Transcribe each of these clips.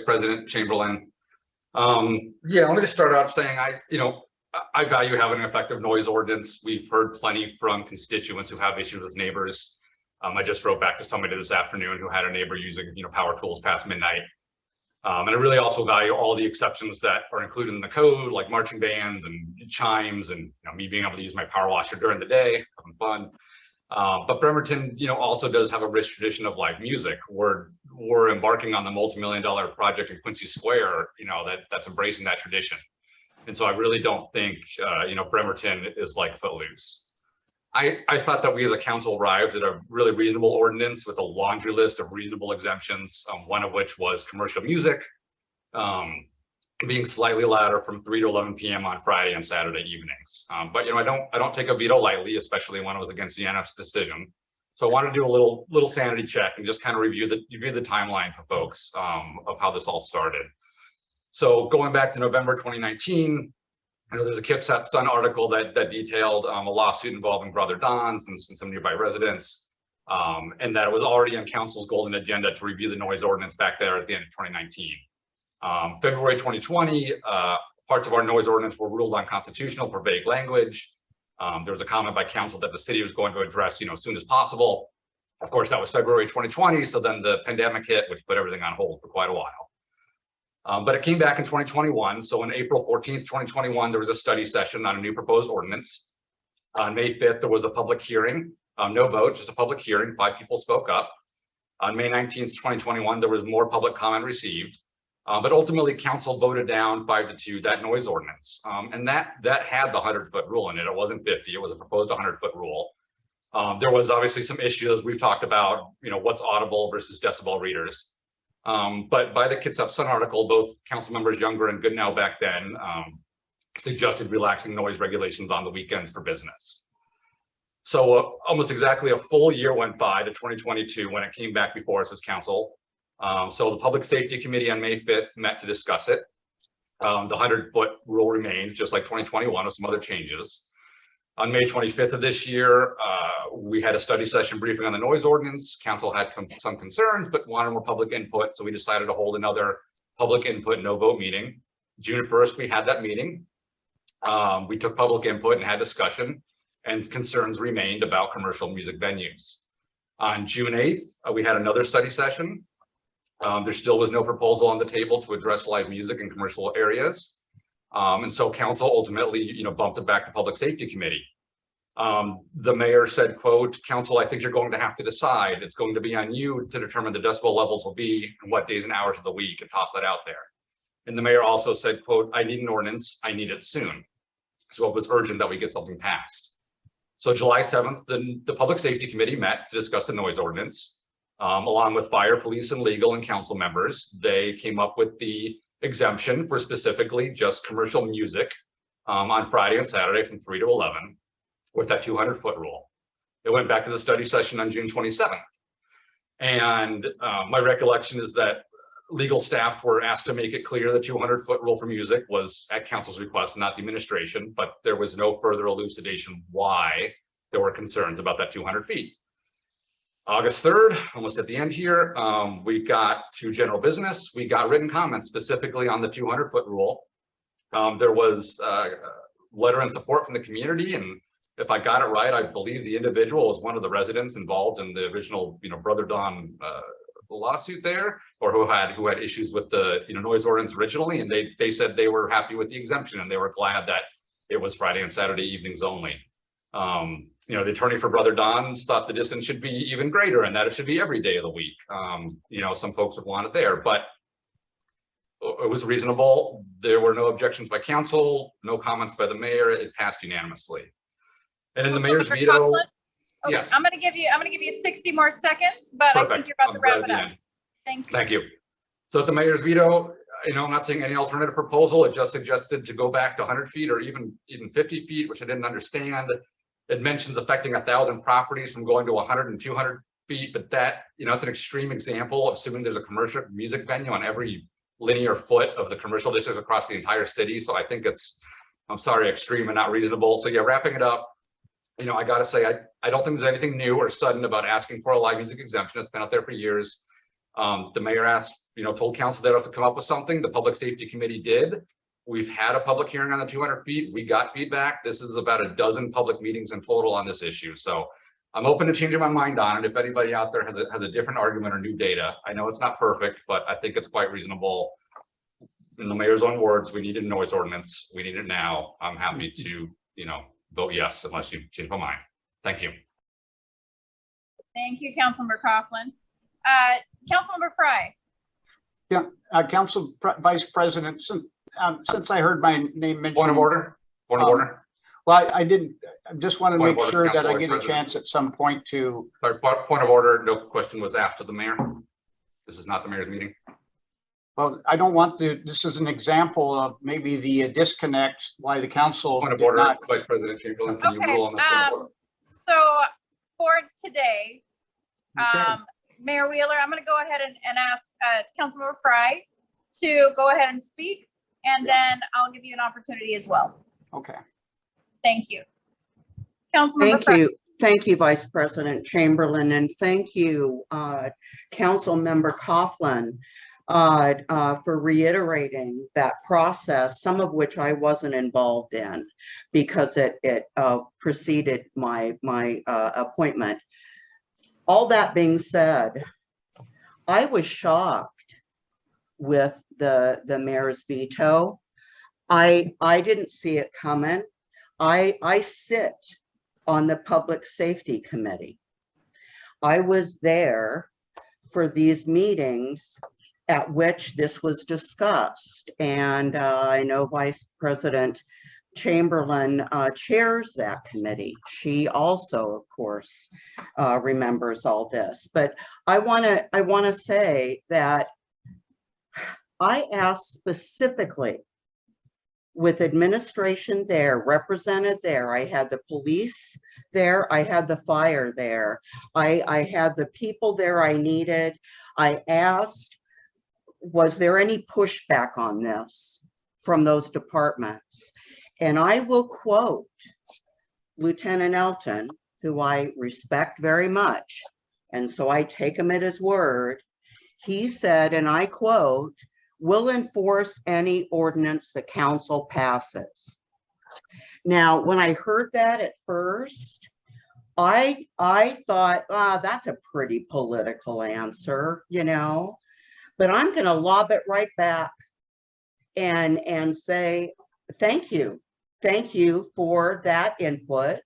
President Chamberlain. Yeah, let me just start out saying I value having an effective noise ordinance. We've heard plenty from constituents who have issues with neighbors. I just wrote back to somebody this afternoon who had a neighbor using power tools past midnight. And I really also value all the exceptions that are included in the code, like marching bands and chimes, and me being able to use my power washer during the day, having fun. But Bremerton, also does have a rich tradition of live music. We're embarking on the multi-million-dollar project in Quincy Square, that's embracing that tradition. And so I really don't think, Bremerton is like Footloose. I thought that we as a council arrived at a really reasonable ordinance with a laundry list of reasonable exemptions, one of which was commercial music, being slightly louder from 3 to 11 p.m. on Friday and Saturday evenings. But I don't take a veto lightly, especially when it was against the unanimous decision. So I wanted to do a little sanity check and just kind of review the timeline for folks of how this all started. So going back to November 2019, there's a Kip's Sun article that detailed a lawsuit involving Brother Don's and some nearby residents, and that it was already on council's goals and agenda to review the noise ordinance back there at the end of 2019. February 2020, parts of our noise ordinance were ruled unconstitutional for vague language. There was a comment by council that the city was going to address, as soon as possible. Of course, that was February 2020. So then the pandemic hit, which put everything on hold for quite a while. But it came back in 2021. So on April 14th, 2021, there was a study session on a new proposed ordinance. On May 5th, there was a public hearing, no vote, just a public hearing. 5 people spoke up. On May 19th, 2021, there was more public comment received. But ultimately, council voted down 5-2 that noise ordinance. And that had the 100-foot rule in it. It wasn't 50. It was a proposed 100-foot rule. There was obviously some issues we've talked about, what's audible versus decibel readers. But by the Kip's Sun article, both council members Younger and Goodnow back then suggested relaxing noise regulations on the weekends for business. So almost exactly a full year went by to 2022 when it came back before us as council. So the Public Safety Committee on May 5th met to discuss it. The 100-foot rule remained, just like 2021 with some other changes. On May 25th of this year, we had a study session briefing on the noise ordinance. Council had some concerns, but wanted more public input. So we decided to hold another public input, no vote meeting. June 1st, we had that meeting. We took public input and had discussion, and concerns remained about commercial music venues. On June 8th, we had another study session. There still was no proposal on the table to address live music in commercial areas. And so council ultimately, bumped it back to Public Safety Committee. The mayor said, quote, "Council, I think you're going to have to decide. It's going to be on you to determine the decibel levels will be and what days and hours of the week, and toss that out there." And the mayor also said, quote, "I need an ordinance. I need it soon." So it was urgent that we get something passed. So July 7th, the Public Safety Committee met to discuss the noise ordinance. Along with fire, police, and legal and council members, they came up with the exemption for specifically just commercial music on Friday and Saturday from 3 to 11 with that 200-foot rule. It went back to the study session on June 27th. And my recollection is that legal staff were asked to make it clear the 200-foot rule for music was at council's request, not the administration, but there was no further elucidation why there were concerns about that 200 feet. August 3rd, almost at the end here, we got to general business. We got written comments specifically on the 200-foot rule. There was a letter in support from the community, and if I got it right, I believe the individual was one of the residents involved in the original, Brother Don lawsuit there, or who had issues with the noise ordinance originally, and they said they were happy with the exemption and they were glad that it was Friday and Saturday evenings only. The attorney for Brother Don's thought the distance should be even greater and that it should be every day of the week. Some folks would want it there, but it was reasonable. There were no objections by council, no comments by the mayor. It passed unanimously. And in the mayor's veto, okay, yes. I'm going to give you 60 more seconds, but Perfect. I think you're about to wrap it up. Thank you. Thank you. So at the mayor's veto, I'm not saying any alternative proposal. It just suggested to go back to 100 feet or even 50 feet, which I didn't understand. It mentions affecting 1,000 properties from going to 100 and 200 feet, but that, it's an extreme example of assuming there's a commercial music venue on every linear foot of the commercial districts across the entire city. So I think it's, I'm sorry, extreme and not reasonable. So yeah, wrapping it up, I got to say, I don't think there's anything new or sudden about asking for a live music exemption. It's been out there for years. The mayor asked, told council they'd have to come up with something. The Public Safety Committee did. We've had a public hearing on the 200 feet. We got feedback. This is about a dozen public meetings in total on this issue. So I'm open to changing my mind on it. If anybody out there has a different argument or new data, I know it's not perfect, but I think it's quite reasonable. In the mayor's own words, we need a noise ordinance. We need it now. I'm happy to, vote yes, unless you change my mind. Thank you. Thank you, Councilmember Coughlin. Councilmember Frey. Yeah, Vice President, since I heard my name mentioned. Point of order. Point of order. Well, I just want to Point of make order, sure that Council I Vice get a President. chance at some point to. Sorry, point of order. No question was asked of the mayor. This is not the mayor's meeting. Well, I don't want to. This is an example of maybe the disconnect why the council Point of did order, not. Vice President Chamberlain, can you Okay, rule on the point of order? So for today, Okay. Mayor Wheeler, I'm going to go ahead and ask Councilmember Frey to go ahead and speak, and then I'll give you an opportunity as well. Okay. Thank you. Councilmember Thank Frey. you. Thank you, Vice President Chamberlain, and thank you, Council Member Coughlin, for reiterating that process, some of which I wasn't involved in because it preceded my appointment. All that being said, I was shocked with the mayor's veto. I didn't see it coming. I sit on the Public Safety Committee. I was there for these meetings at which this was discussed. And I know Vice President Chamberlain chairs that committee. She also, of course, remembers all this. But I want to say that I asked specifically with administration there, represented there. I had the police there. I had the fire there. I had the people there I needed. I asked, was there any pushback on this from those departments? And I will quote Lieutenant Elton, who I respect very much. And so I take him at his word. He said, and I quote, "Will enforce any ordinance the council passes." Now, when I heard that at first, I thought, that's a pretty political answer, but I'm going to lob it right back and say, thank you. Thank you for that input.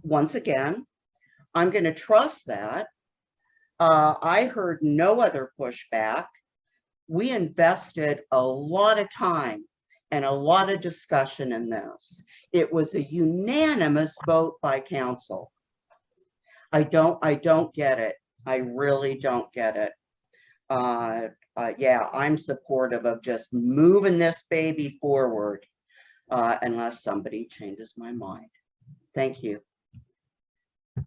Once again, I'm going to trust that. I heard no other pushback. We invested a lot of time and a lot of discussion in this. It was a unanimous vote by council. I don't get it. I really don't get it. Yeah, I'm supportive of just moving this baby forward unless somebody changes my mind. Thank you.